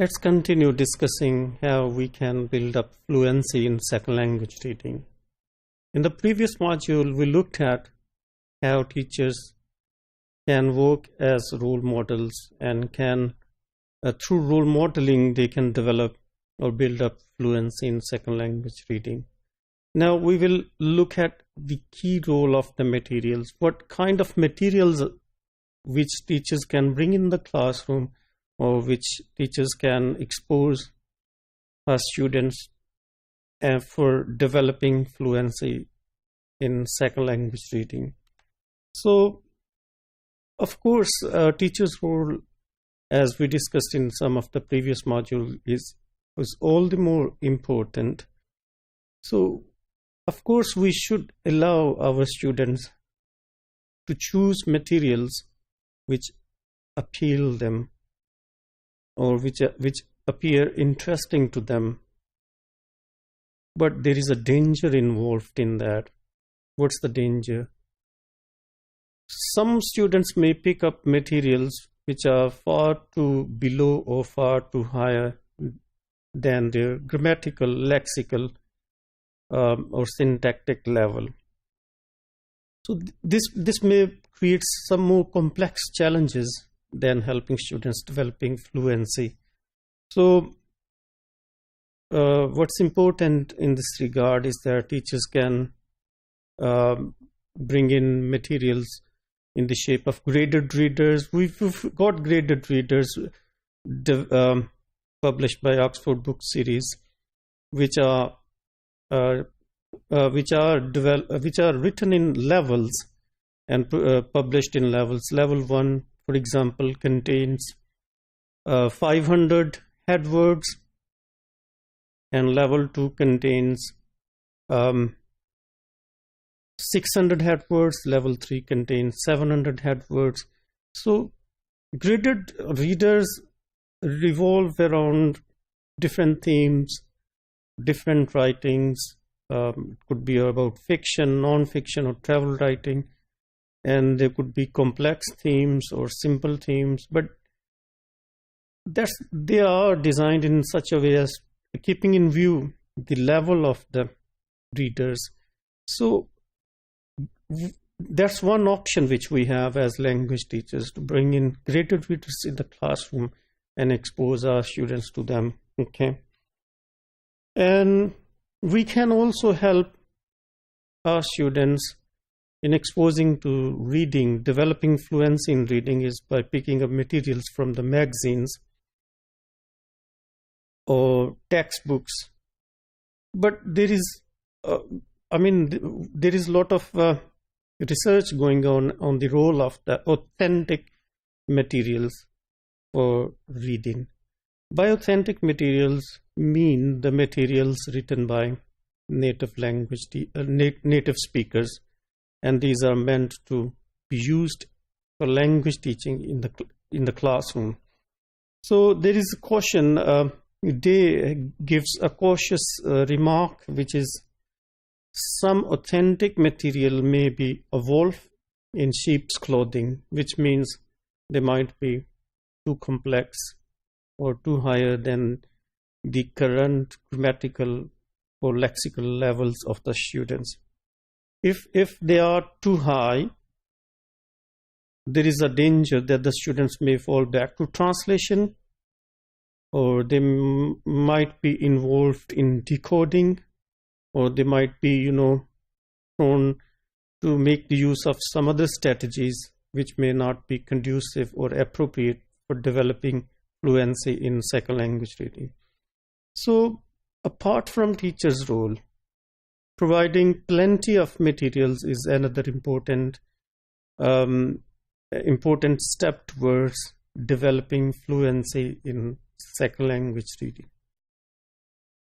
Let's continue discussing how we can build up fluency in second language reading. In the previous module, we looked at how teachers can work as role models and through role modeling, they can develop or build up fluency in second language reading. Now we will look at the key role of the materials. What kind of materials which teachers can bring in the classroom or which teachers can expose our students for developing fluency in second language reading. So, of course, teachers' role, as we discussed in some of the previous modules, was all the more important. So, of course, we should allow our students to choose materials which appeal them or which appear interesting to them. But there is a danger involved in that. What's the danger? Some students may pick up materials which are far too below or far too higher than their grammatical, lexical, or syntactic level. So this may create some more complex challenges than helping students developing fluency. So what's important in this regard is that teachers can bring in materials in the shape of graded readers. We've got graded readers published by Oxford Book Series, which are written in levels and published in levels. Level 1, for example, contains 500 head words, and level 2 contains 600 head words. Level 3 contains 700 head words. So graded readers revolve around different themes, different writings. It could be about fiction, non-fiction, or travel writing, and there could be complex themes or simple themes, but they are designed in such a way as keeping in view the level of the readers. So that's one option which we have as language teachers, to bring in graded readers in the classroom and expose our students to them. Okay, and we can also help our students in exposing to reading, developing fluency in reading, is by picking up materials from the magazines or textbooks. But there is, there is a lot of research going on the role of the authentic materials for reading. By authentic materials mean the materials written by native speakers, and these are meant to be used for language teaching in the classroom. So there is a caution. Day gives a cautious remark, which is some authentic material may be a wolf in sheep's clothing, which means they might be too complex or too higher than the current grammatical or lexical levels of the students. If they are too high, there is a danger that the students may fall back to translation, or they might be involved in decoding, or they might be, prone to make the use of some other strategies which may not be conducive or appropriate for developing fluency in second language reading. So, apart from teachers' role, providing plenty of materials is another important step towards developing fluency in second language reading.